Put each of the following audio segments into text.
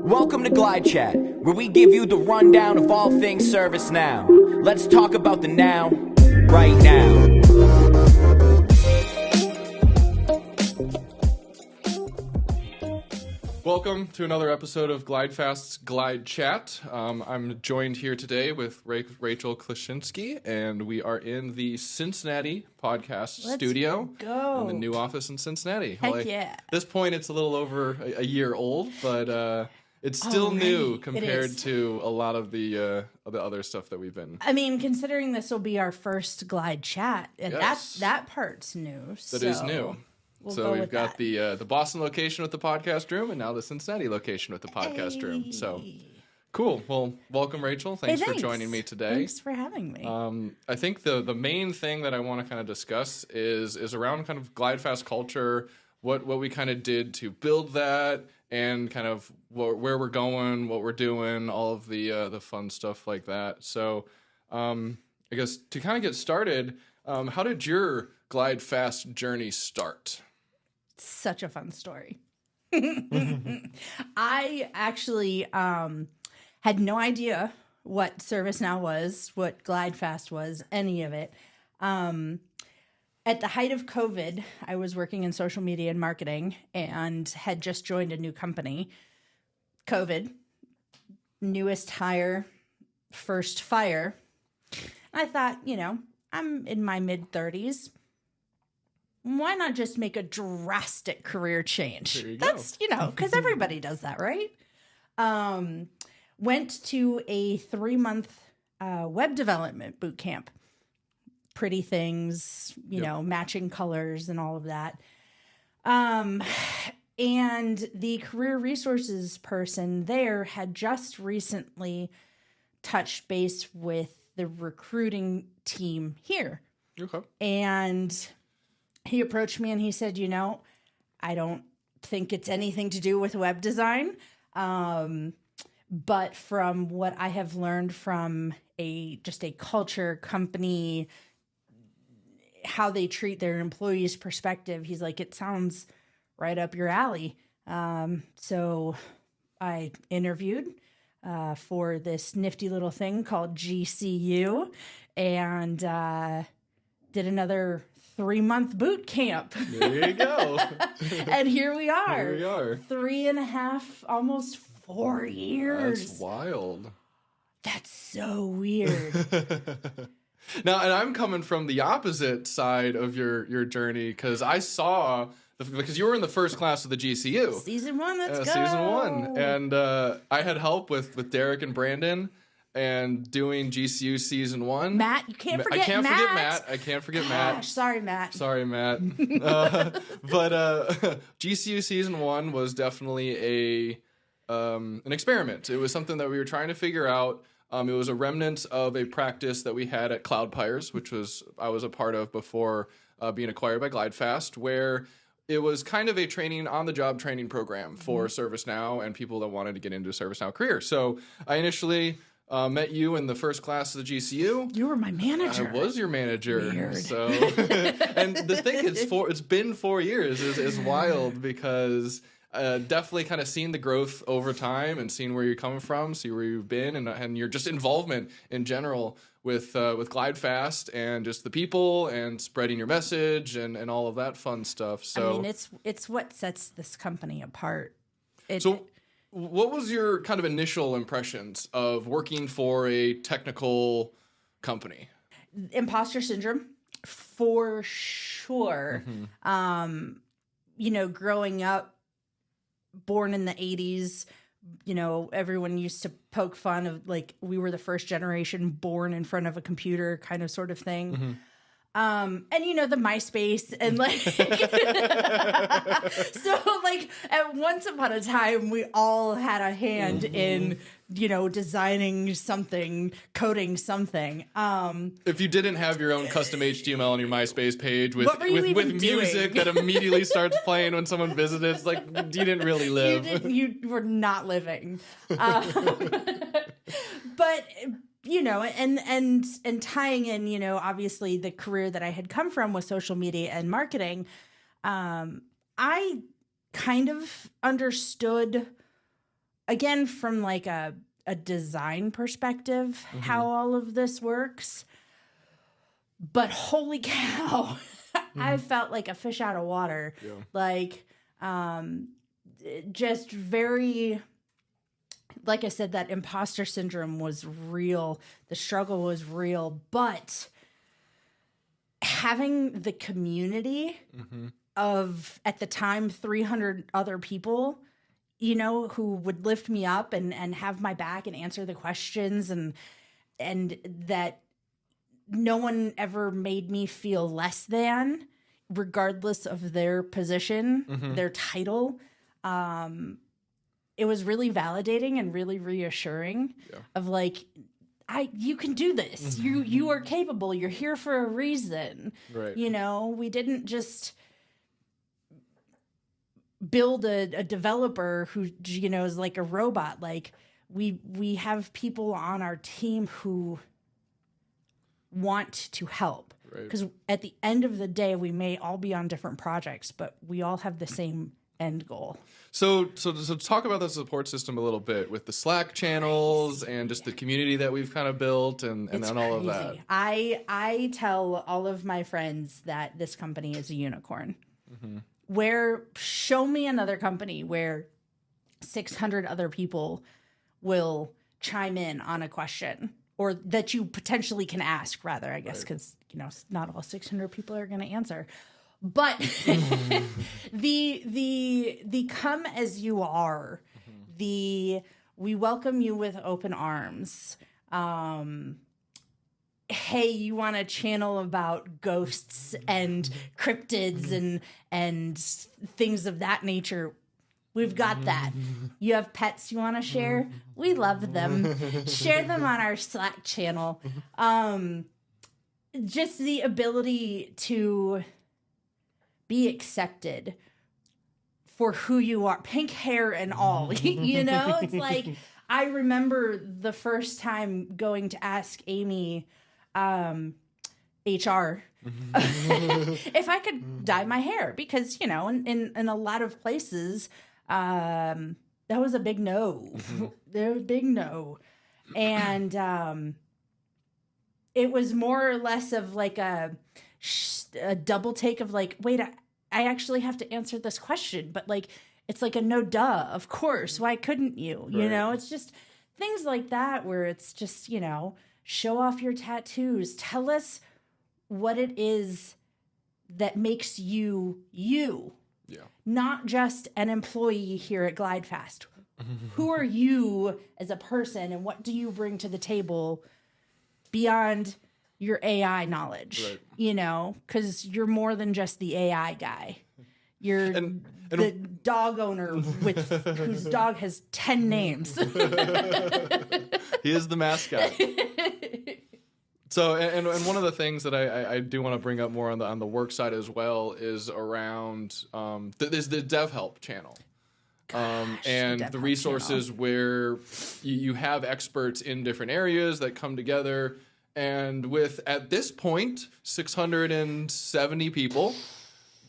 Welcome to GlideChat, where we give you the rundown of all things ServiceNow. Let's talk about the now, right now. Welcome to another episode of GlideFast's GlideChat. I'm joined here today with Rachel Kleshinski, and we are in the Cincinnati podcast studio. Go. In the new office in Cincinnati. Heck yeah. At this point, it's a little over a year old, but it's still new compared to a lot of the other stuff that we've been. I mean, considering this will be our first Glide Chat, and Yes. that part's new. That is new. So we've got the Boston location with the podcast room, and now the Cincinnati location with the podcast room. So cool. Well, welcome, Rachel. Thanks for joining me today. Thanks for having me. I think the main thing that I want to kind of discuss is around kind of GlideFast culture, what we kind of did to build that, and kind of where we're going, what we're doing, all of the fun stuff like that. So I guess to kind of get started, how did your GlideFast journey start? Such a fun story. I actually had no idea what ServiceNow was, what GlideFast was, any of it. At the height of COVID, I was working in social media and marketing and had just joined a new company. COVID, newest hire, first fire. I thought, I'm in my mid-30s. Why not just make a drastic career change? There you go. That's, because everybody does that, right? Went to a 3-month web development boot camp. Pretty things, matching colors and all of that. And the career resources person there had just recently touched base with the recruiting team here. Okay. And he approached me and he said, I don't think it's anything to do with web design. But from what I have learned from just a culture company, how they treat their employees' perspective, he's like, it sounds right up your alley. So I interviewed for this nifty little thing called GCU and did another 3-month boot camp. There you go. And here we are. Here we are. 3.5, almost 4 years. That's wild. That's so weird. Now, and I'm coming from the opposite side of your journey, because I saw, because you were in the first class of the GCU. Season 1, let's go. Season 1. And I had help with Derek and Brandon and doing GCU Season 1. Matt, you can't forget Matt. I can't forget Matt. Sorry, Matt. Sorry, Matt. But GCU Season 1 was definitely an experiment. It was something that we were trying to figure out. It was a remnant of a practice that we had at Cloudpires, which I was a part of before being acquired by GlideFast, where it was kind of a on-the-job training program for ServiceNow and people that wanted to get into a ServiceNow career. So I initially met you in the first class of the GCU. You were my manager. I was your manager. Weird. So, and the thing it's been 4 years is wild, because definitely kind of seeing the growth over time and seeing where you're coming from, see where you've been, and your just involvement in general with GlideFast and just the people and spreading your message and all of that fun stuff. So I mean, it's what sets this company apart. So what was your kind of initial impressions of working for a technical company? Imposter syndrome, for sure. Growing up, born in the 80s, everyone used to poke fun of, like, we were the first generation born in front of a computer kind of sort of thing. And the MySpace and like so like at once upon a time we all had a hand in designing something, coding something. If you didn't have your own custom HTML on your MySpace page with music doing? that immediately starts playing when someone visits, it's like you didn't really live. You were not living. But and tying in, obviously the career that I had come from was social media and marketing. I kind of understood again, from like a design perspective, how all of this works. But holy cow, I felt like a fish out of water. Yeah. Like, just very, like I said, that imposter syndrome was real. The struggle was real. But having the community of, at the time, 300 other people, you know, who would lift me up and have my back and answer the questions, and that no one ever made me feel less than, regardless of their position, their title. It was really validating and really reassuring of like, you can do this. You are capable. You're here for a reason. Right. You know, we didn't just build a developer who, you know, is like a robot. Like we have people on our team who want to help. Because at the end of the day, we may all be on different projects, but we all have the same end goal. So talk about the support system a little bit with the Slack channels and just the community that we've kind of built and all of that. I tell all of my friends that this company is a unicorn. Show me another company where 600 other people will chime in on a question, or that you potentially can ask, rather, I guess, because you know, not all 600 people are going to answer. But the come as you are, we welcome you with open arms. Hey, you want a channel about ghosts and cryptids and things of that nature? We've got that. You have pets you want to share? We love them. Share them on our Slack channel. Just the ability to be accepted for who you are, pink hair and all, you know? It's like, I remember the first time going to ask Amy, HR, if I could dye my hair, because, you know, in a lot of places, that was a big no. There was a big no. And it was more or less of like a double take of like, wait, I actually have to answer this question. But like, it's like a no duh, of course. Why couldn't you? Right. You know, it's just things like that where it's just, you know, show off your tattoos. Tell us what it is that makes you you. Yeah. Not just an employee here at GlideFast. Who are you as a person, and what do you bring to the table beyond your AI knowledge? Right. You know, because you're more than just the AI guy. You're the dog owner whose dog has 10 names. He is the mascot. So, and one of the things that I do want to bring up more on the work side as well is around there's the Dev Help channel. And the resources where you have experts in different areas that come together. And with, at this point, 670 people,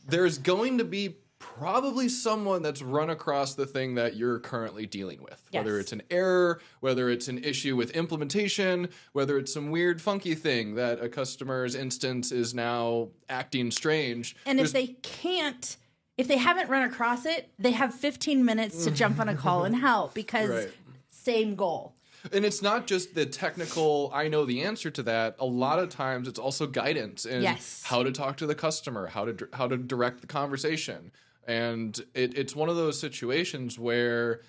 there's going to be probably someone that's run across the thing that you're currently dealing with. Yes. Whether it's an error, whether it's an issue with implementation, whether it's some weird funky thing that a customer's instance is now acting strange. And if they haven't run across it, they have 15 minutes to jump on a call and help, because same goal. And it's not just the technical, I know the answer to that. A lot of times it's also guidance in how to talk to the customer, how to direct the conversation. And it's one of those situations where,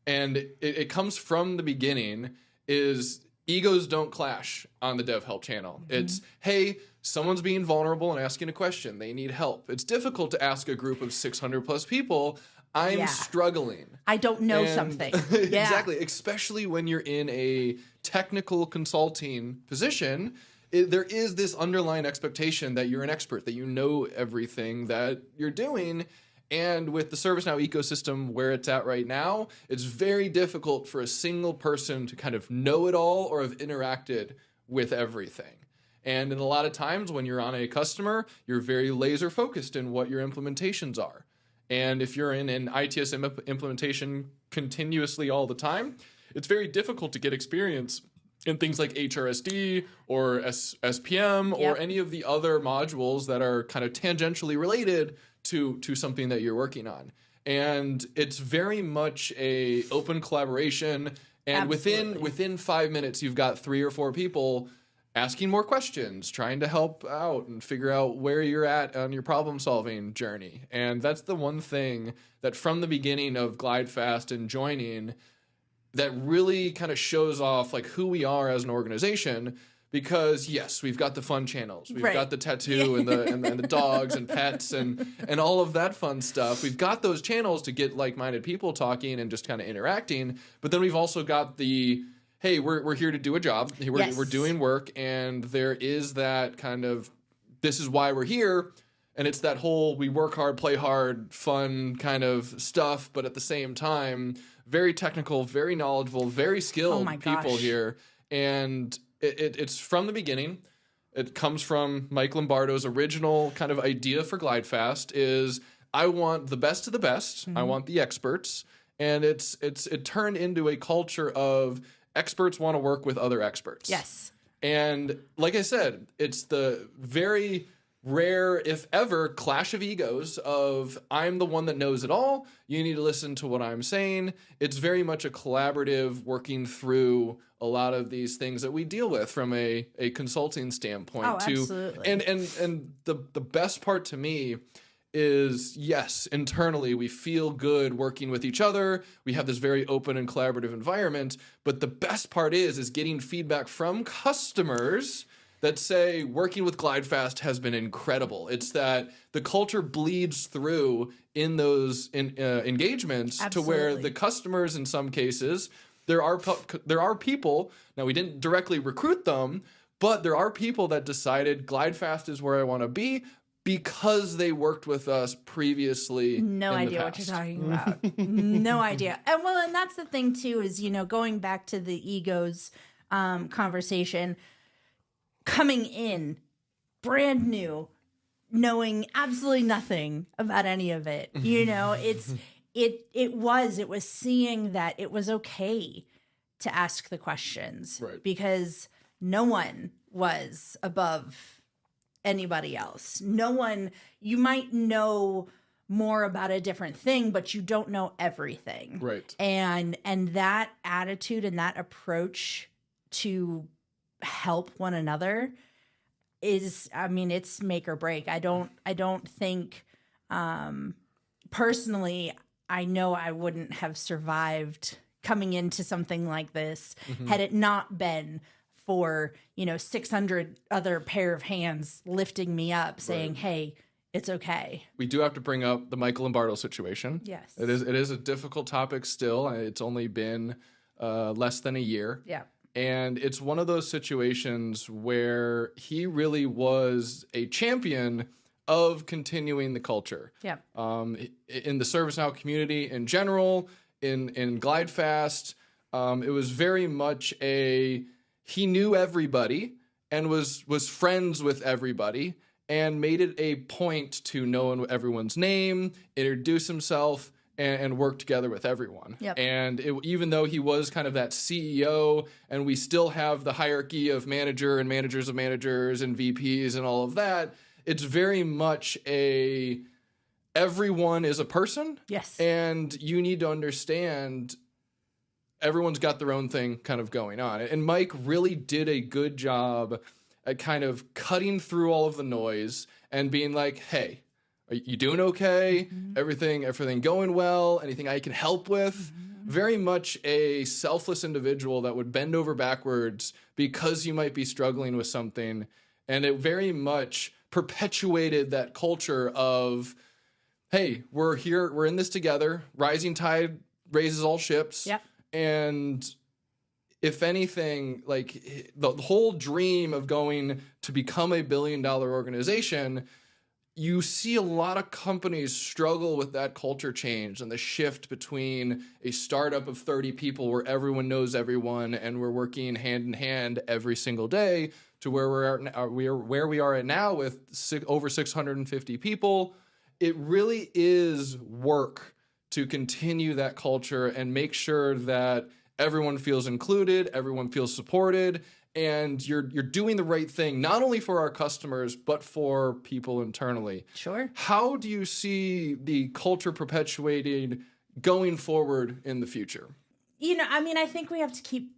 and it comes from the beginning, is egos don't clash on the Dev Help channel. It's, hey, someone's being vulnerable and asking a question. They need help. It's difficult to ask a group of 600 plus people, I'm struggling. I don't know something. Exactly. Especially when you're in a technical consulting position, there is this underlying expectation that you're an expert, that you know everything that you're doing. And with the ServiceNow ecosystem where it's at right now, it's very difficult for a single person to kind of know it all or have interacted with everything. And in a lot of times when you're on a customer, you're very laser focused in what your implementations are. And if you're in an ITSM implementation continuously all the time, it's very difficult to get experience in things like HRSD or SPM or any of the other modules that are kind of tangentially related to something that you're working on. And it's very much a open collaboration. And within 5 minutes, you've got 3 or 4 people asking more questions, trying to help out and figure out where you're at on your problem-solving journey. And that's the one thing that from the beginning of GlideFast and joining that really kind of shows off like who we are as an organization. Because yes, we've got the fun channels, we've got the tattoo and the dogs and pets and all of that fun stuff. We've got those channels to get like-minded people talking and just kind of interacting. But then we've also got the, hey, we're here to do a job. We're doing work, and there is that kind of, this is why we're here. And it's that whole we work hard, play hard, fun kind of stuff. But at the same time, very technical, very knowledgeable, very skilled people here. And it's from the beginning. It comes from Mike Lombardo's original kind of idea for GlideFast is I want the best of the best. I want the experts. And it turned into a culture of experts want to work with other experts. Yes. And like I said, it's the very rare, if ever, clash of egos of I'm the one that knows it all. You need to listen to what I'm saying. It's very much a collaborative working through a lot of these things that we deal with from a consulting standpoint. Absolutely. And the best part to me is, yes, internally we feel good working with each other. We have this very open and collaborative environment. But the best part is getting feedback from customers that say working with GlideFast has been incredible. It's that the culture bleeds through in those engagements to where the customers, in some cases, there are people. Now, we didn't directly recruit them, but there are people that decided GlideFast is where I want to be because they worked with us previously. No idea what you're talking about. No idea. And that's the thing too, is, going back to the egos conversation, coming in brand new, knowing absolutely nothing about any of it. It was seeing that it was okay to ask the questions, because no one was above anybody else. No one, you might know more about a different thing, but you don't know everything. Right. And that attitude and that approach to help one another is, it's make or break. I don't think, personally, I know I wouldn't have survived coming into something like this had it not been for, 600 other pair of hands lifting me up saying, hey, it's okay. We do have to bring up the Michael Lombardo situation. Yes. It is a difficult topic still. It's only been less than a year. Yeah. And it's one of those situations where he really was a champion of continuing the culture. Yeah. In the ServiceNow community in general, in GlideFast, it was very much he knew everybody and was friends with everybody and made it a point to know everyone's name, introduce himself, and work together with everyone. Yep. And even though he was kind of that CEO, and we still have the hierarchy of manager and managers of managers and VPs and all of that, it's very much everyone is a person. Yes. And you need to understand everyone's got their own thing kind of going on. And Mike really did a good job at kind of cutting through all of the noise and being like, hey, are you doing okay? Everything going well? Anything I can help with? Very much a selfless individual that would bend over backwards because you might be struggling with something. And it very much perpetuated that culture of, hey, we're here, we're in this together. Rising tide raises all ships. Yep. And if anything, like the whole dream of going to become $1 billion organization, you see a lot of companies struggle with that culture change and the shift between a startup of 30 people where everyone knows everyone and we're working hand in hand every single day to where we are at now with over 650 people. It really is work to continue that culture and make sure that everyone feels included, everyone feels supported, and you're doing the right thing, not only for our customers, but for people internally. Sure. How do you see the culture perpetuating going forward in the future? I think we have to keep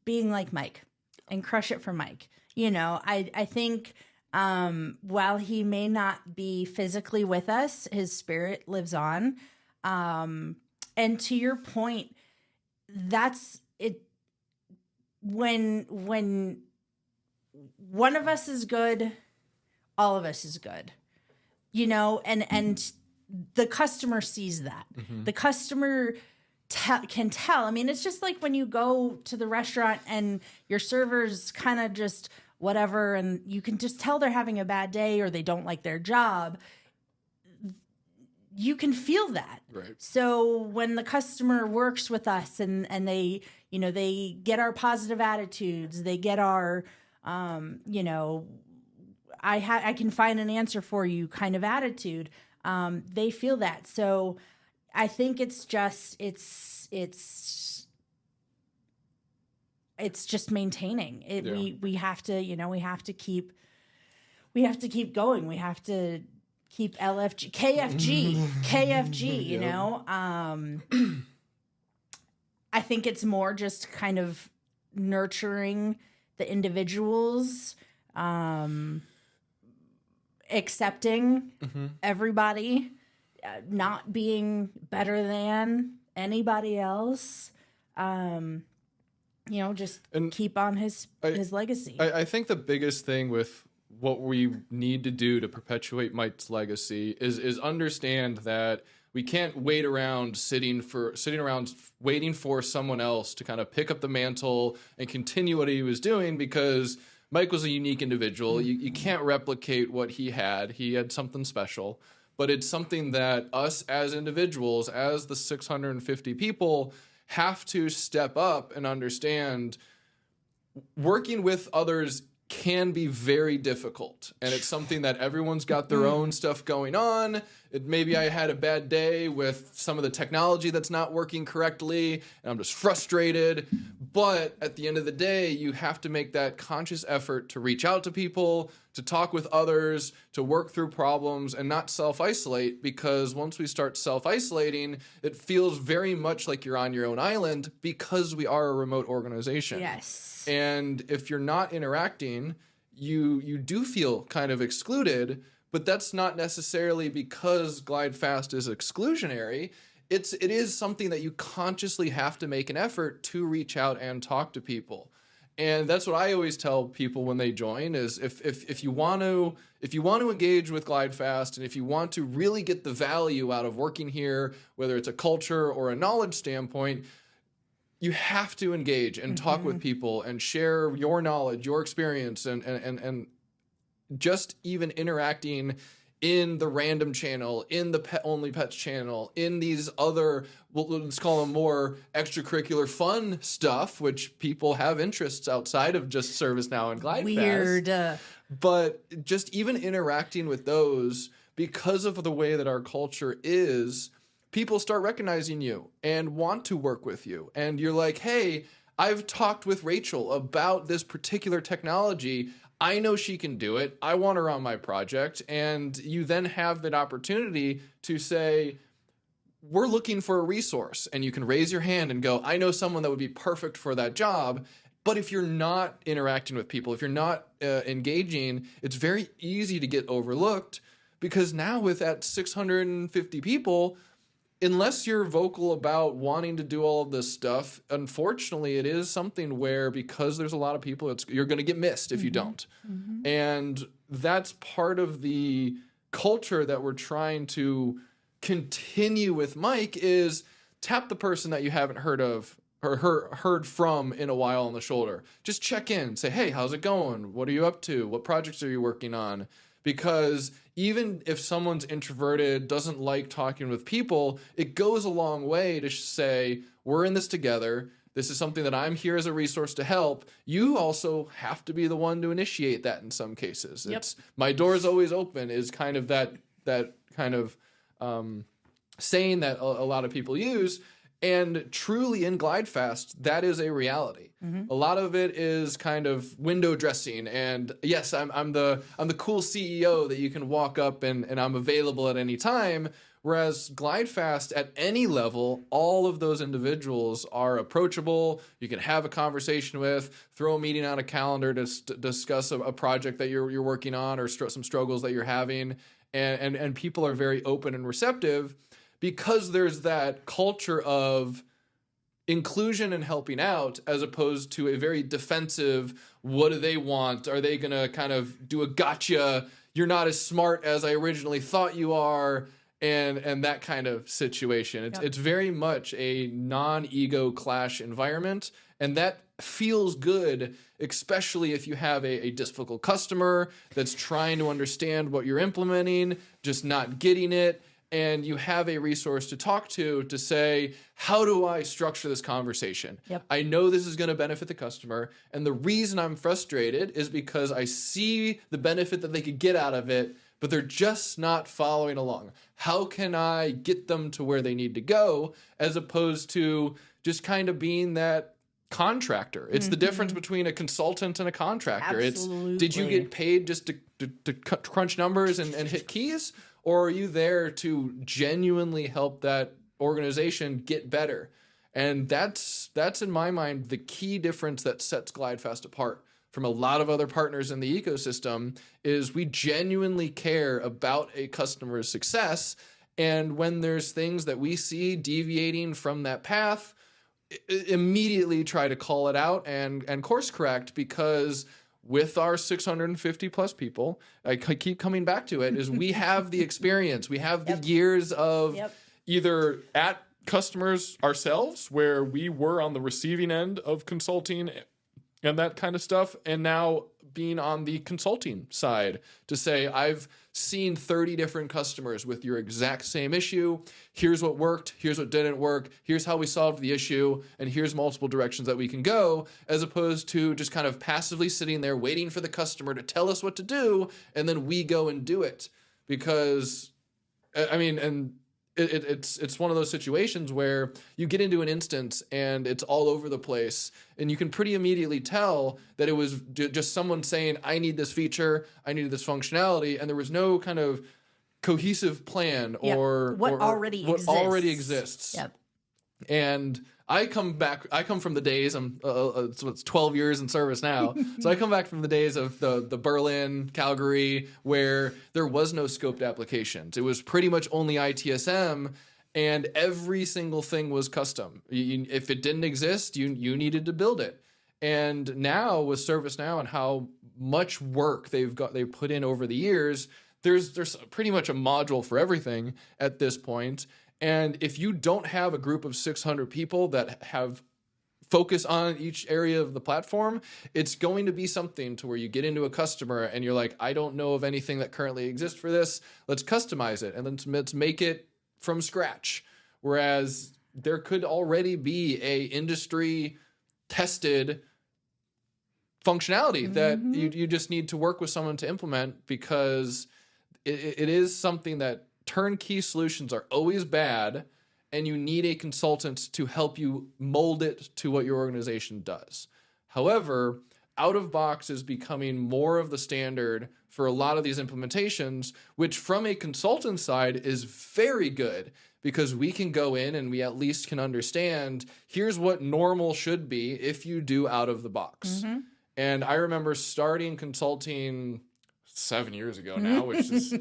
being like Mike and crush it for Mike. I think while he may not be physically with us, his spirit lives on. And to your point, that's it. When one of us is good, all of us is good, and the customer sees that. Mm-hmm. The customer can tell. It's just like when you go to the restaurant and your server's kind of just whatever, and you can just tell they're having a bad day or they don't like their job. You can feel that. Right. So when the customer works with us and they, they get our positive attitudes, they get our, I can find an answer for you kind of attitude. They feel that. So I think it's just maintaining it. Yeah. We have to keep going. We have to keep KFG, I think it's more just kind of nurturing the individuals, accepting everybody, not being better than anybody else, just keep on his legacy. I think the biggest thing with what we need to do to perpetuate Mike's legacy is understand that we can't wait around sitting around waiting for someone else to kind of pick up the mantle and continue what he was doing, because Mike was a unique individual. You can't replicate what he had. He had something special, but it's something that us as individuals, as the 650 people, have to step up and understand. Working with others can be very difficult, and it's something that everyone's got their own stuff going on. Maybe I had a bad day with some of the technology that's not working correctly, and I'm just frustrated. But at the end of the day, you have to make that conscious effort to reach out to people, to talk with others, to work through problems, and not self-isolate, because once we start self-isolating, it feels very much like you're on your own island, because we are a remote organization. Yes. And if you're not interacting, you do feel kind of excluded, but that's not necessarily because GlideFast is exclusionary. It is something that you consciously have to make an effort to reach out and talk to people. And that's what I always tell people when they join is if you want to engage with GlideFast, and if you want to really get the value out of working here, whether it's a culture or a knowledge standpoint, you have to engage and talk with people and share your knowledge, your experience, and just even interacting in the random channel, in the Pet Only Pets channel, in these other, let's call them more extracurricular fun stuff, which people have interests outside of just ServiceNow and GlideFast. Weird. But just even interacting with those, because of the way that our culture is, people start recognizing you and want to work with you. And you're like, hey, I've talked with Rachel about this particular technology. I know she can do it. I want her on my project. And you then have that opportunity to say, we're looking for a resource. And you can raise your hand and go, I know someone that would be perfect for that job. But if you're not interacting with people, if you're not engaging, it's very easy to get overlooked, because now with that 650 people, unless you're vocal about wanting to do all of this stuff, unfortunately, it is something where, because there's a lot of people, you're going to get missed if you don't. And that's part of the culture that we're trying to continue with Mike, is tap the person that you haven't heard of or heard from in a while on the shoulder. Just check in, say, hey, how's it going? What are you up to? What projects are you working on? Because even if someone's introverted, doesn't like talking with people, it goes a long way to say, we're in this together. This is something that I'm here as a resource to help. You also have to be the one to initiate that in some cases. Yep. It's my door's always open is kind of that kind of saying that a lot of people use. And truly in GlideFast, that is a reality. A lot of it is kind of window dressing, and yes, I'm the cool CEO that you can walk up and I'm available at any time. Whereas GlideFast, at any level, all of those individuals are approachable. You can have a conversation with, throw a meeting on a calendar to discuss a project that you're working on or some struggles that you're having, and people are very open and receptive because there's that culture of inclusion and helping out, as opposed to a very defensive, what do they want? Are they going to kind of do a gotcha? You're not as smart as I originally thought you are. And that kind of situation. It's very much a non-ego clash environment. And that feels good, especially if you have a difficult customer that's trying to understand what you're implementing, just not getting it. And you have a resource to talk to say, how do I structure this conversation? I know this is going to benefit the customer. And the reason I'm frustrated is because I see the benefit that they could get out of it, but they're just not following along. How can I get them to where they need to go, as opposed to just kind of being that contractor? It's the difference between a consultant and a contractor. Absolutely. It's, did you get paid just to crunch numbers and hit keys? Or are you there to genuinely help that organization get better? And that's in my mind the key difference that sets GlideFast apart from a lot of other partners in the ecosystem, is we genuinely care about a customer's success. And when there's things that we see deviating from that path, immediately try to call it out and course correct, because with our 650 plus people, I keep coming back to it, is we have the experience. We have the years of either at customers ourselves, where we were on the receiving end of consulting and that kind of stuff, and now being on the consulting side to say, I've seen 30 different customers with your exact same issue. Here's what worked. Here's what didn't work. Here's how we solved the issue. And here's multiple directions that we can go, as opposed to just kind of passively sitting there waiting for the customer to tell us what to do, and then we go and do it. Because, I mean, and it's one of those situations where you get into an instance and it's all over the place, and you can pretty immediately tell that it was just someone saying, I need this feature, I need this functionality, and there was no kind of cohesive plan or what already exists. Yep. And I come from the days, it's 12 years in service now. So I come back from the days of the Berlin, Calgary, where there was no scoped applications. It was pretty much only ITSM, and every single thing was custom. If it didn't exist, you needed to build it. And now with ServiceNow and how much work they've put in over the years, there's pretty much a module for everything at this point. And if you don't have a group of 600 people that have focus on each area of the platform, it's going to be something to where you get into a customer and you're like, I don't know of anything that currently exists for this. Let's customize it, and let's make it from scratch. Whereas there could already be a industry tested functionality that you just need to work with someone to implement, because it is something that turnkey solutions are always bad, and you need a consultant to help you mold it to what your organization does. However, out of box is becoming more of the standard for a lot of these implementations, which from a consultant side is very good, because we can go in and we at least can understand, here's what normal should be if you do out of the box. And I remember starting consulting 7 years ago now, which is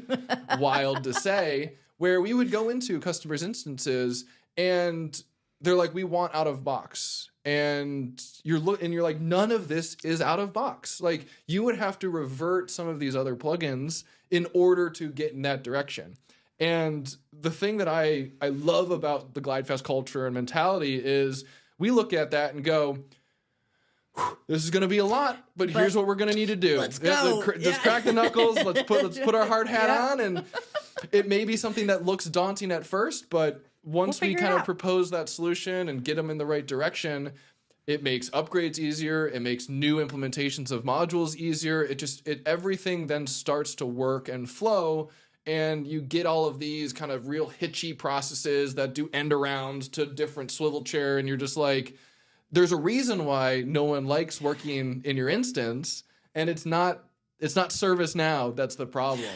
wild to say, where we would go into customers' instances and they're like, we want out of box. And you're like, none of this is out of box. Like, you would have to revert some of these other plugins in order to get in that direction. And the thing that I love about the GlideFast culture and mentality is we look at that and go, this is going to be a lot, but here's what we're going to need to do. Let's go. Just crack the knuckles. Let's put our hard hat on. And it may be something that looks daunting at first, but once we kind of propose that solution and get them in the right direction, it makes upgrades easier. It makes new implementations of modules easier. Everything then starts to work and flow. and you get all of these kind of real hitchy processes that do end arounds to different swivel chair, and you're just like, there's a reason why no one likes working in your instance, and it's not ServiceNow that's the problem.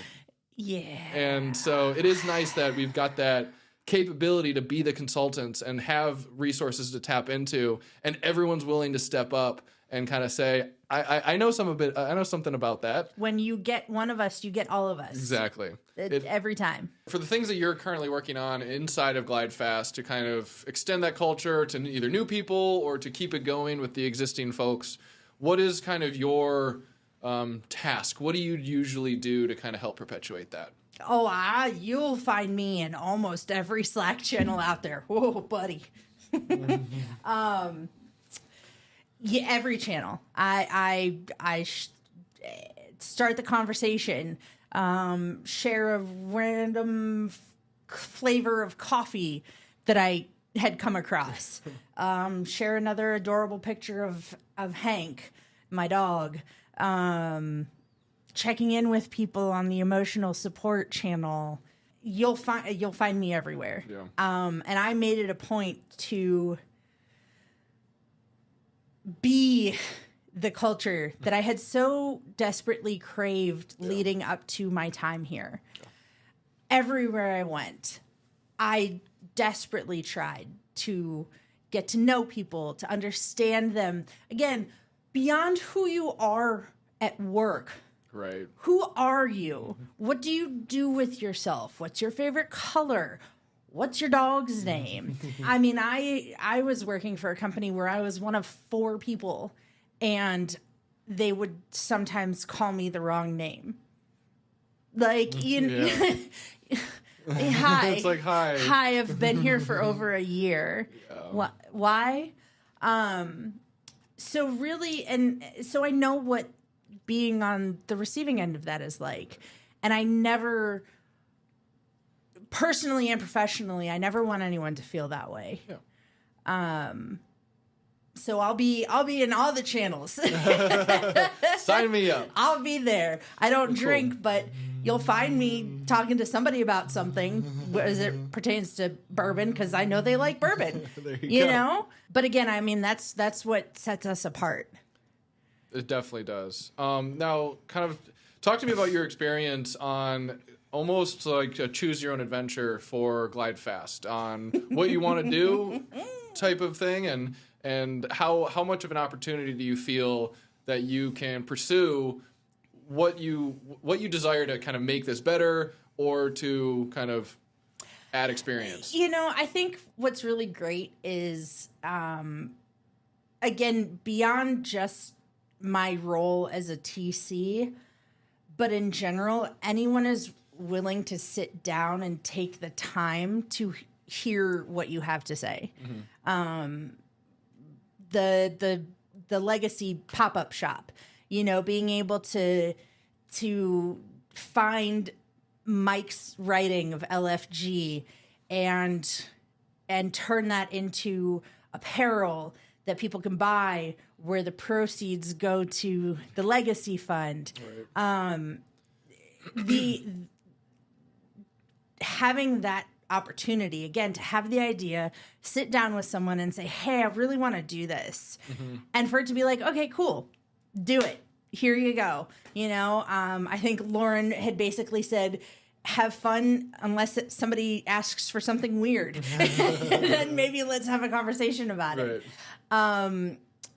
Yeah. And so it is nice that we've got that capability to be the consultants and have resources to tap into, and everyone's willing to step up and kind of say, I know something about that. When you get one of us, you get all of us. Exactly. Every time. For the things that you're currently working on inside of GlideFast to kind of extend that culture to either new people or to keep it going with the existing folks, what is kind of your task? What do you usually do to kind of help perpetuate that? Oh, you'll find me in almost every Slack channel out there. Whoa, buddy. Yeah, every channel. I start the conversation, share a random flavor of coffee that I had come across, share another adorable picture of Hank, my dog, checking in with people on the emotional support channel. You'll find me everywhere. Yeah. And I made it a point to be the culture that I had so desperately craved leading up to my time here. Yeah. Everywhere I went, I desperately tried to get to know people, to understand them. Again, beyond who you are at work. Right. Who are you? What do you do with yourself? What's your favorite color? What's your dog's name? I mean, I was working for a company where I was one of 4 people, and they would sometimes call me the wrong name. Like, hi. It's like, hi. Hi, I've been here for over a year. Yeah. Why? So really, and so I know what being on the receiving end of that is like. And I never, personally and professionally, I never want anyone to feel that way. Yeah. So I'll be in all the channels. Sign me up. I'll be there. I don't drink, but you'll find me talking to somebody about something as it pertains to bourbon, because I know they like bourbon. There you know? But again, I mean, that's what sets us apart. It definitely does. Now, kind of talk to me about your experience on almost like a choose your own adventure for GlideFast, on what you want to do type of thing, and how much of an opportunity do you feel that you can pursue what you desire to kind of make this better or to kind of add experience? You know, I think what's really great is, again, beyond just my role as a TC, but in general, anyone is willing to sit down and take the time to hear what you have to say. Mm-hmm. The legacy pop-up shop, you know, being able to find Mike's writing of LFG and turn that into apparel that people can buy, where the proceeds go to the legacy fund. Right. Having that opportunity, again, to have the idea, sit down with someone and say, hey, I really want to do this. Mm-hmm. And for it to be like, okay, cool, do it. Here you go. You know, I think Lauren had basically said, have fun unless somebody asks for something weird. And then maybe let's have a conversation about it.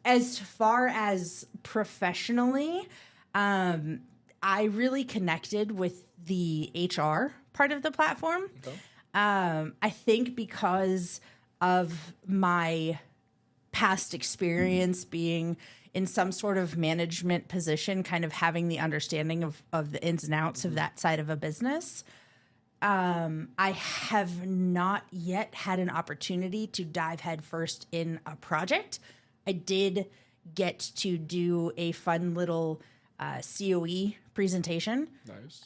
As far as professionally, I really connected with the HR part of the platform. Okay. I think because of my past experience being in some sort of management position, kind of having the understanding of the ins and outs of that side of a business, I have not yet had an opportunity to dive headfirst in a project. I did get to do a fun little COE presentation. Nice.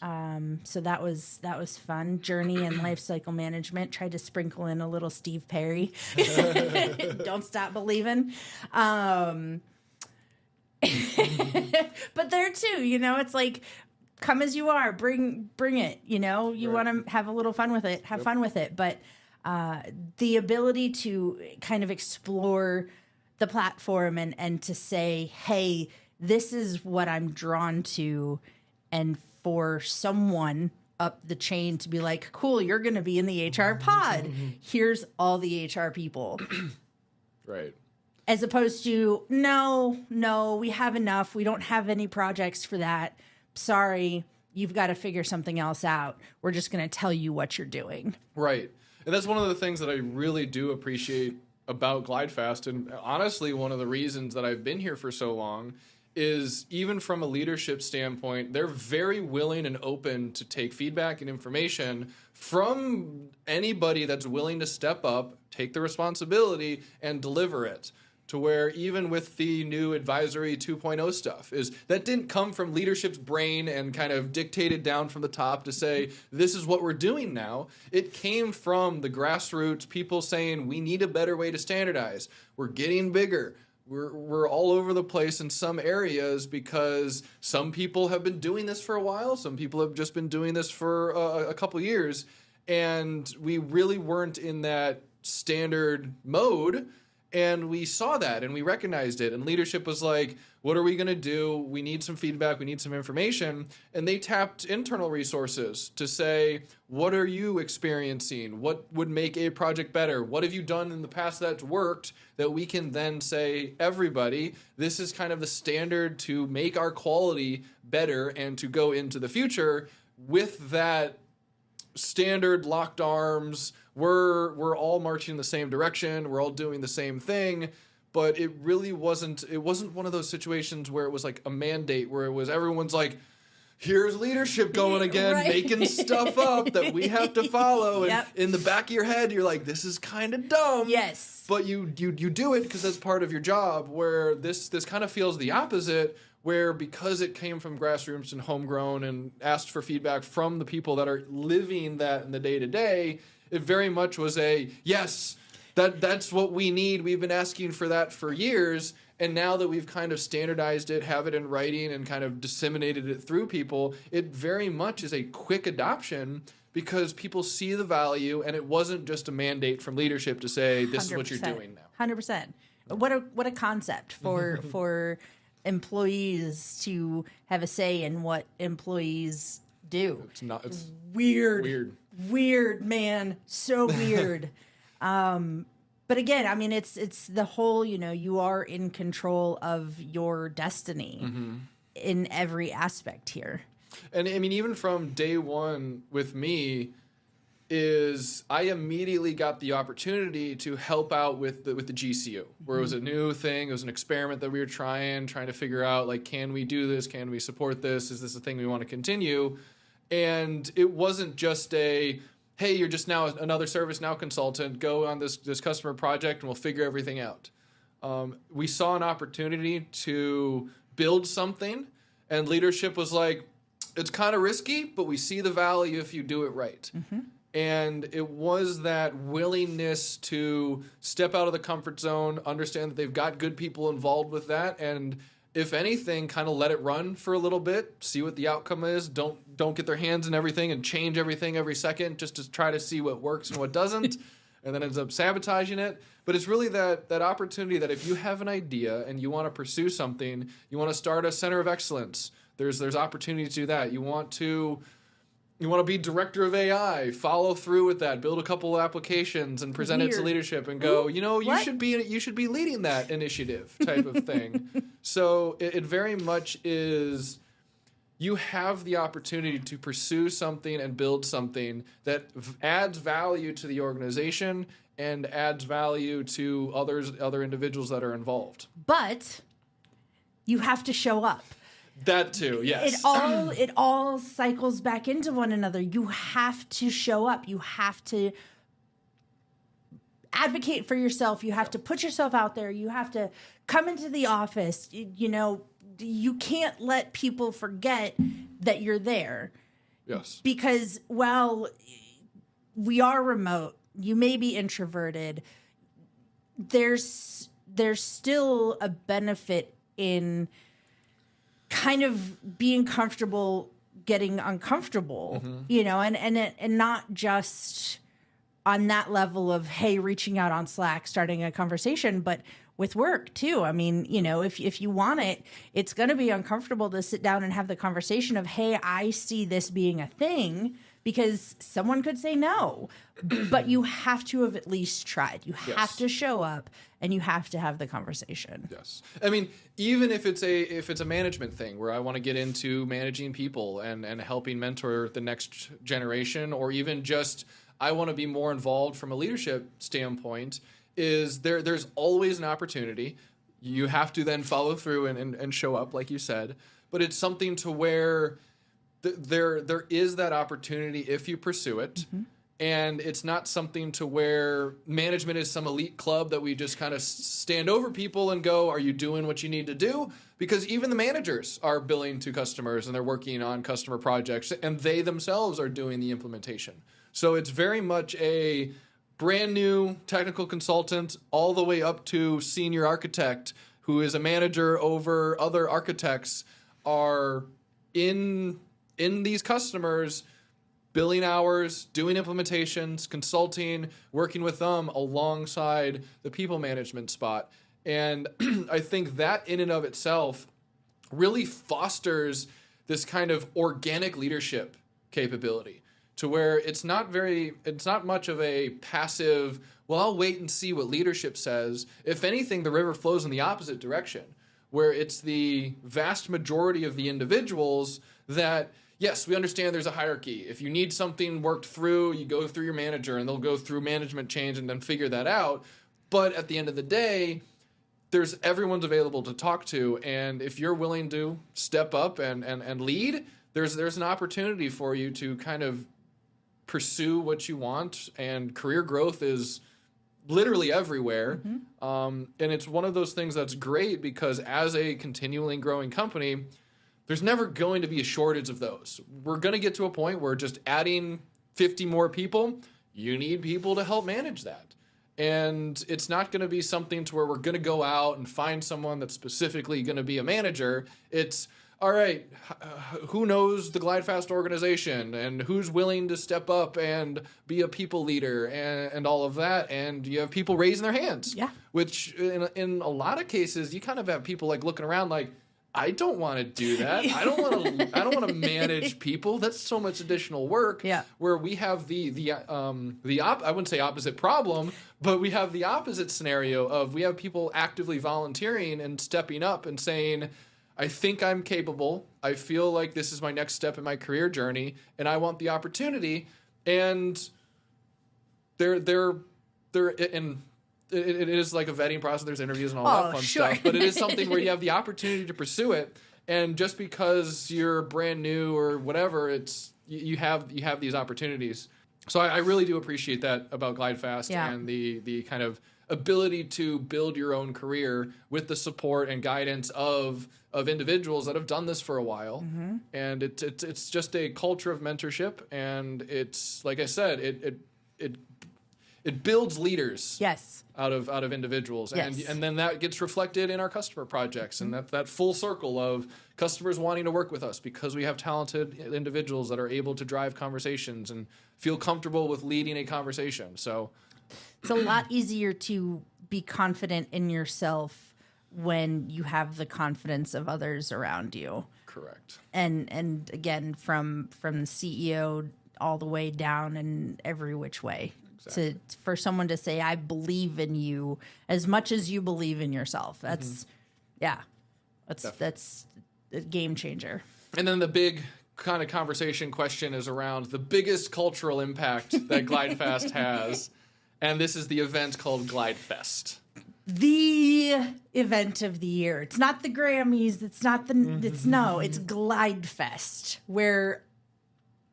So that was fun. Journey and life cycle management. Tried to sprinkle in a little Steve Perry. Don't stop believing. But there too, you know, it's like come as you are, bring it, you know, you Right. want to have a little fun with it, have fun with it. But the ability to kind of explore the platform and to say, hey, this is what I'm drawn to. And for someone up the chain to be like, cool, you're going to be in the HR pod. Here's all the HR people. Right. As opposed to, no, we have enough. We don't have any projects for that. Sorry, you've got to figure something else out. We're just going to tell you what you're doing. Right. And that's one of the things that I really do appreciate about GlideFast. And honestly, one of the reasons that I've been here for so long is even from a leadership standpoint, they're very willing and open to take feedback and information from anybody that's willing to step up, take the responsibility, and deliver it. To where even with the new advisory 2.0 stuff, is that didn't come from leadership's brain and kind of dictated down from the top to say, this is what we're doing now. It came from the grassroots, people saying, we need a better way to standardize. We're getting bigger. We're all over the place in some areas because some people have been doing this for a while. Some people have just been doing this for a couple years. And we really weren't in that standard mode. And we saw that and we recognized it. And leadership was like, what are we going to do? We need some feedback. We need some information. And they tapped internal resources to say, what are you experiencing? What would make a project better? What have you done in the past that's worked that we can then say, everybody, this is kind of the standard to make our quality better and to go into the future with that standard locked arms. We're all marching in the same direction. We're all doing the same thing. But it really wasn't one of those situations where it was like a mandate where it was everyone's like, here's leadership going again, Right. making stuff up that we have to follow. Yep. And in the back of your head, you're like, this is kind of dumb. Yes. But you do it because that's part of your job, where this kind of feels the opposite, where because it came from grassroots and homegrown and asked for feedback from the people that are living that in the day-to-day, it very much was a, yes, that's what we need. We've been asking for that for years. And now that we've kind of standardized it, have it in writing, and kind of disseminated it through people, it very much is a quick adoption because people see the value, and it wasn't just a mandate from leadership to say, this is what you're doing now. 100%. What a concept for employees to have a say in what employees do. It's Weird, man. So weird. But again, I mean, it's the whole, you are in control of your destiny in every aspect here. And I mean, even from day one with me, is I immediately got the opportunity to help out with the GCU, where it was a new thing. It was an experiment that we were trying to figure out, like, can we do this? Can we support this? Is this a thing we want to continue? And it wasn't just a, hey, you're just now another ServiceNow consultant, go on this customer project and we'll figure everything out. We saw an opportunity to build something, and leadership was like, it's kind of risky, but we see the value if you do it right. And it was that willingness to step out of the comfort zone, understand that they've got good people involved with that, and if anything, kind of let it run for a little bit, see what the outcome is. Don't get their hands in everything and change everything every second just to try to see what works and what doesn't, and then ends up sabotaging it. But it's really that opportunity that if you have an idea and you want to pursue something, you want to start a center of excellence, there's opportunity to do that. You want to be director of AI, follow through with that, build a couple of applications and present it to leadership and go, you should be leading that initiative type of thing. So it very much is, you have the opportunity to pursue something and build something that adds value to the organization and adds value to other individuals that are involved. But you have to show up. That too, yes. It all cycles back into one another. You have to show up. You have to advocate for yourself. You have to put yourself out there. You have to come into the office. You can't let people forget that you're there. Yes. Because while we are remote, you may be introverted, there's still a benefit in kind of being comfortable getting uncomfortable, and not just on that level of, hey, reaching out on Slack, starting a conversation, but with work too. I mean, if you want it, it's going to be uncomfortable to sit down and have the conversation of, hey, I see this being a thing, because someone could say no, but you have to have at least tried. You have to show up and you have to have the conversation. Yes. I mean, even if it's a management thing where I want to get into managing people and helping mentor the next generation, or even just I want to be more involved from a leadership standpoint, there's always an opportunity. You have to then follow through and show up, like you said. But it's something to where there is that opportunity if you pursue it. Mm-hmm. And it's not something to where management is some elite club that we just kind of stand over people and go, are you doing what you need to do? Because even the managers are billing to customers and they're working on customer projects, and they themselves are doing the implementation. So it's very much a brand new technical consultant all the way up to senior architect who is a manager over other architects are in these customers, billing hours, doing implementations, consulting, working with them alongside the people management spot. And I think that in and of itself really fosters this kind of organic leadership capability to where it's not much of a passive, well, I'll wait and see what leadership says. If anything, the river flows in the opposite direction, where it's the vast majority of the individuals that, yes, we understand there's a hierarchy. If you need something worked through, you go through your manager and they'll go through management change and then figure that out. But at the end of the day, everyone's available to talk to. And if you're willing to step up and lead, there's an opportunity for you to kind of pursue what you want. And career growth is literally everywhere. Mm-hmm. And it's one of those things that's great because as a continually growing company, there's never going to be a shortage of those. We're going to get to a point where just adding 50 more people, you need people to help manage that. And it's not going to be something to where we're going to go out and find someone that's specifically going to be a manager. It's, all right, who knows the GlideFast organization and who's willing to step up and be a people leader and all of that. And you have people raising their hands. Yeah. Which in a lot of cases, you kind of have people like looking around like, I don't want to do that. I don't want to manage people. That's so much additional work. Yeah. Where we have I wouldn't say opposite problem, but we have the opposite scenario of we have people actively volunteering and stepping up and saying, I think I'm capable. I feel like this is my next step in my career journey, and I want the opportunity. And it is like a vetting process. There's interviews and all that fun stuff. But it is something where you have the opportunity to pursue it. And just because you're brand new or whatever, you have these opportunities. So I really do appreciate that about GlideFast and the kind of ability to build your own career with the support and guidance of individuals that have done this for a while. Mm-hmm. And it's just a culture of mentorship. And it's, like I said, it builds leaders. Yes. Out of individuals. Yes. And then that gets reflected in our customer projects. Mm-hmm. And that full circle of customers wanting to work with us because we have talented individuals that are able to drive conversations and feel comfortable with leading a conversation. So it's a lot easier to be confident in yourself when you have the confidence of others around you. Correct. And again, from the CEO all the way down and every which way. Exactly. For someone to say, I believe in you as much as you believe in yourself. That's, that's a game changer. And then the big kind of conversation question is around the biggest cultural impact that GlideFast has. And this is the event called GlideFest. The event of the year. It's not the Grammys. It's not it's GlideFest, where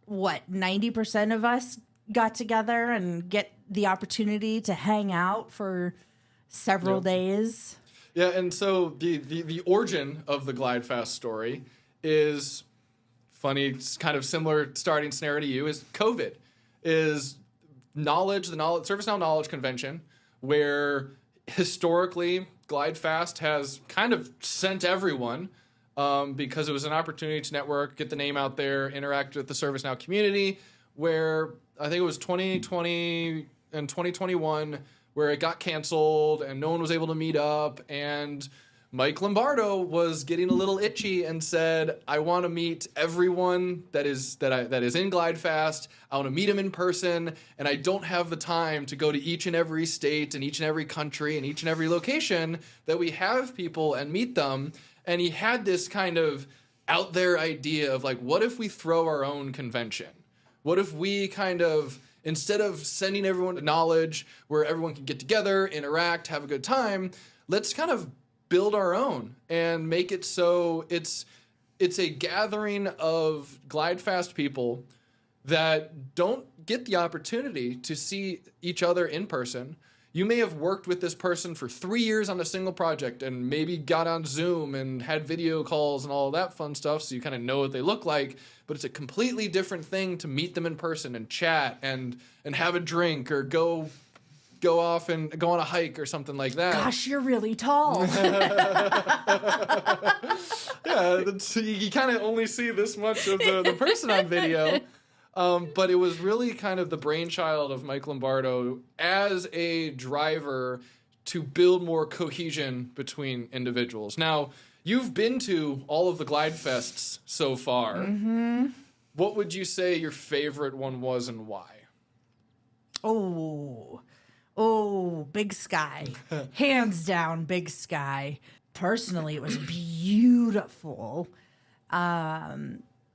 90% of us got together and get the opportunity to hang out for several days. Yeah, and so the origin of the GlideFast story is funny. It's kind of similar starting scenario to you is COVID is the ServiceNow Knowledge Convention, where historically GlideFast has kind of sent everyone because it was an opportunity to network, get the name out there, interact with the ServiceNow community, where I think it was 2020 and 2021 where it got canceled and no one was able to meet up, and Mike Lombardo was getting a little itchy and said, I want to meet everyone that is in GlideFast. I want to meet them in person, and I don't have the time to go to each and every state and each and every country and each and every location that we have people and meet them. And he had this kind of out there idea of like, what if we throw our own convention? What if we kind of, instead of sending everyone knowledge where everyone can get together, interact, have a good time, let's kind of build our own and make it so it's a gathering of GlideFast people that don't get the opportunity to see each other in person. You may have worked with this person for 3 years on a single project and maybe got on Zoom and had video calls and all of that fun stuff, so you kind of know what they look like, but it's a completely different thing to meet them in person and chat and have a drink or go off and go on a hike or something like that. Gosh, you're really tall. Yeah, you kind of only see this much of the person on video. But it was really kind of the brainchild of Mike Lombardo as a driver to build more cohesion between individuals. Now, you've been to all of the GlideFests so far. Mm-hmm. What would you say your favorite one was and why? Oh, Big Sky. Hands down, Big Sky. Personally, it was beautiful.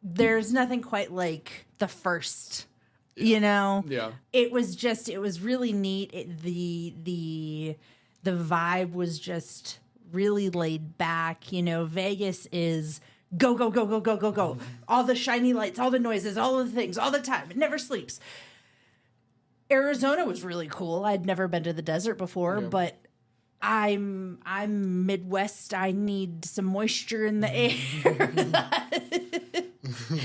There's nothing quite like the first, you know? Yeah. It was really neat. The vibe was just really laid back. You know, Vegas is go, go, go, go, go, go, go. All the shiny lights, all the noises, all the things, all the time. It never sleeps. Arizona was really cool. I'd never been to the desert before, but I'm Midwest. I need some moisture in the air.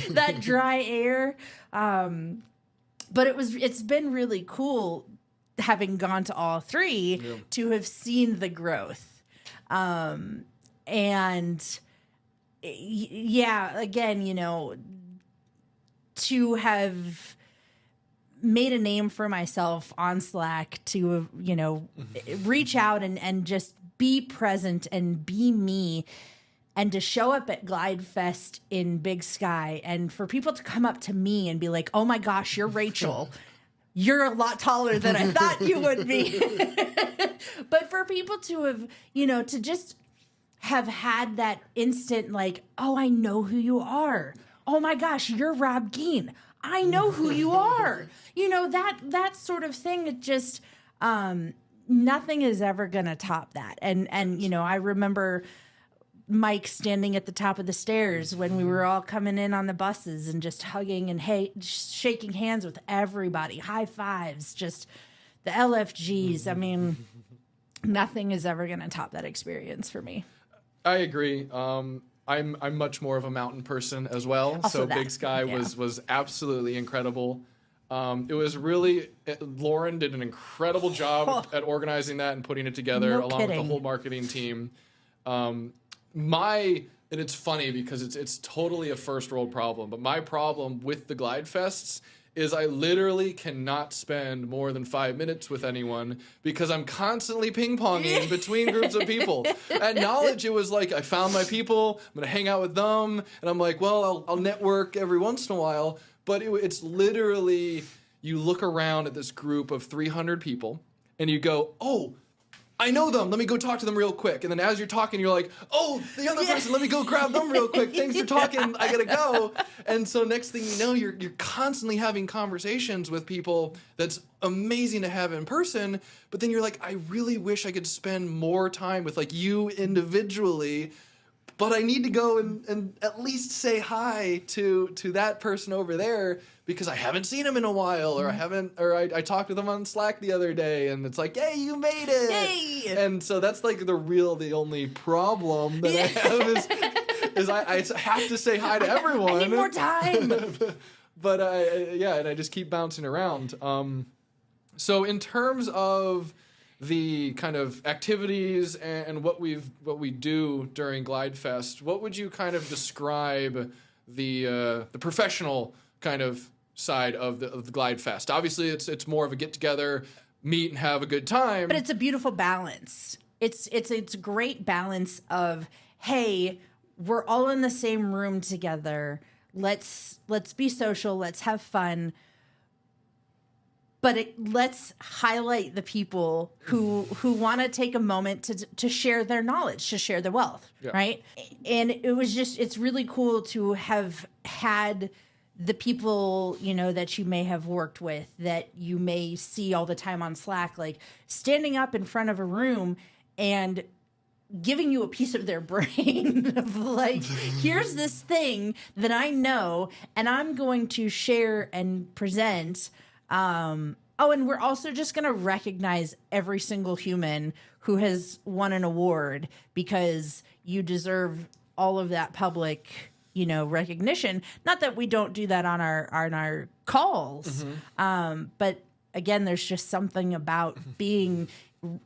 That dry air. But it's been really cool having gone to all three to have seen the growth. And yeah, again, you know, to have made a name for myself on Slack, to, you know, reach out and just be present and be me, and to show up at GlideFest in Big Sky and for people to come up to me and be like, oh my gosh, you're Rachel. You're a lot taller than I thought you would be. But for people to have, you know, to just have had that instant like, oh, I know who you are. Oh my gosh, you're Rob Geen. I know who you are. You know, that sort of thing. It just, nothing is ever going to top that. And, you know, I remember Mike standing at the top of the stairs when we were all coming in on the buses and just hugging and shaking hands with everybody, high fives, just the LFGs. I mean, nothing is ever going to top that experience for me. I agree. I'm much more of a mountain person as well. Also so that, Big Sky was absolutely incredible. It was really, Lauren did an incredible job at organizing that and putting it together along with the whole marketing team. And it's funny because it's totally a first world problem, but my problem with the GlideFests is I literally cannot spend more than 5 minutes with anyone because I'm constantly ping-ponging between groups of people. At Knowledge, it was like I found my people, I'm going to hang out with them, and I'm like, well, I'll network every once in a while. But it's literally, you look around at this group of 300 people, and you go, oh, I know them. Let me go talk to them real quick. And then as you're talking, you're like, oh, the other person, let me go grab them real quick. Thanks for talking. I got to go. And so next thing you know, you're constantly having conversations with people that's amazing to have in person. But then you're like, I really wish I could spend more time with like you individually. But I need to go and at least say hi to that person over there because I haven't seen him in a while, or I talked to them on Slack the other day, and it's like, hey, you made it. Hey. And so that's like the only problem that I have is I have to say hi to everyone. I need more time. But and I just keep bouncing around. So in terms of the kind of activities and what we do during GlideFest, what would you kind of describe the professional kind of side of the GlideFest? Obviously, it's more of a get together, meet and have a good time. But it's a beautiful balance. It's a great balance of, hey, we're all in the same room together. Let's be social. Let's have fun. But let's highlight the people who want to take a moment to share their knowledge, to share their wealth, right? And it's really cool to have had the people, that you may have worked with, that you may see all the time on Slack, like standing up in front of a room and giving you a piece of their brain of like, here's this thing that I know and I'm going to share and present. And we're also just going to recognize every single human who has won an award, because you deserve all of that public, recognition. Not that we don't do that on our calls. But again, there's just something about being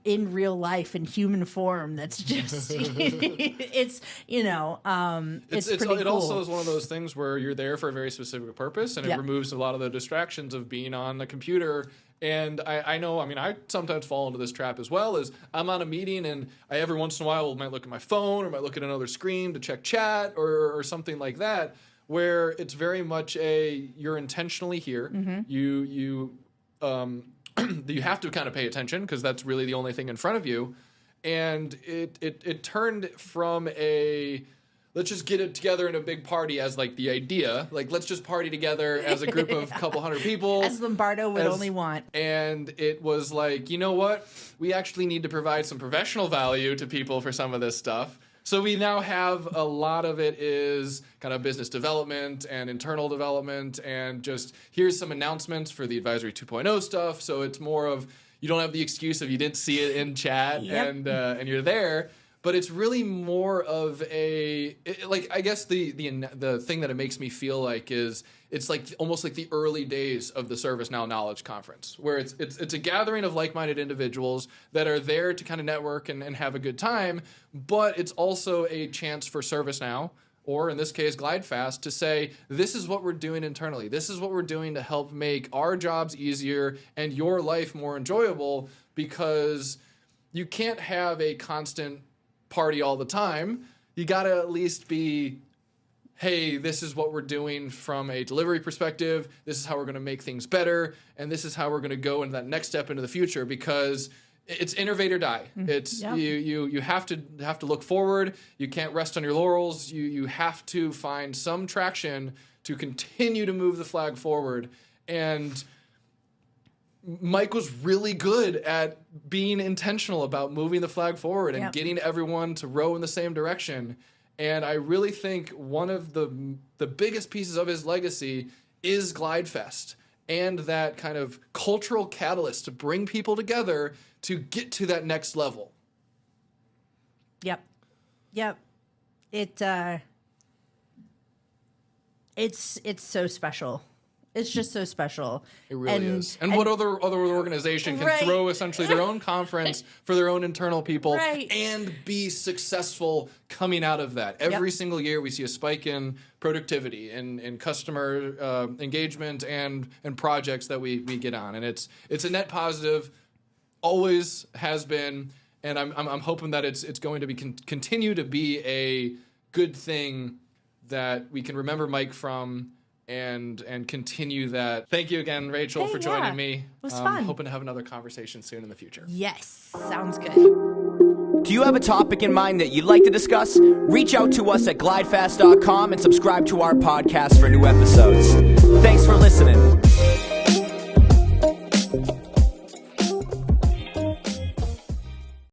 in real life in human form that's just it's pretty cool. It also is one of those things where you're there for a very specific purpose, and it removes a lot of the distractions of being on the computer. And I know, I sometimes fall into this trap as well, as I'm on a meeting and I every once in a while might look at my phone or might look at another screen to check chat or something like that, where it's very much you're intentionally here. You have to kind of pay attention, because that's really the only thing in front of you. And it turned from let's just get it together in a big party as like the idea, like let's just party together as a group of couple hundred people. As Lombardo would only want. And it was like, you know what? We actually need to provide some professional value to people for some of this stuff. So we now have a lot of it is kind of business development and internal development, and just here's some announcements for the Advisory 2.0 stuff. So it's more of, you don't have the excuse of you didn't see it in chat and you're there. But it's really more of I guess the thing that it makes me feel like is it's like almost like the early days of the ServiceNow Knowledge Conference, where it's a gathering of like-minded individuals that are there to kind of network and have a good time, but it's also a chance for ServiceNow, or in this case GlideFast, to say, this is what we're doing internally. This is what we're doing to help make our jobs easier and your life more enjoyable, because you can't have a constant party all the time. You got to at least be, hey, this is what we're doing from a delivery perspective. This is how we're going to make things better, and this is how we're going to go into that next step into the future, because it's innovate or die. It's you have to look forward. You can't rest on your laurels. You have to find some traction to continue to move the flag forward. And Mike was really good at being intentional about moving the flag forward and getting everyone to row in the same direction. And I really think one of the biggest pieces of his legacy is GlideFest, and that kind of cultural catalyst to bring people together to get to that next level. Yep. It's so special. It's just so special. It really is. And what other organization can throw essentially their own conference for their own internal people and be successful coming out of that? Every single year we see a spike in productivity and in customer engagement and projects that we get on. And it's a net positive, always has been, and I'm hoping that it's going to be continue to be a good thing that we can remember Mike from, and continue that. Thank you again, Rachel, for joining me. It was fun. Hoping to have another conversation soon in the future. Yes, sounds good. Do you have a topic in mind that you'd like to discuss? Reach out to us at glidefast.com and subscribe to our podcast for new episodes.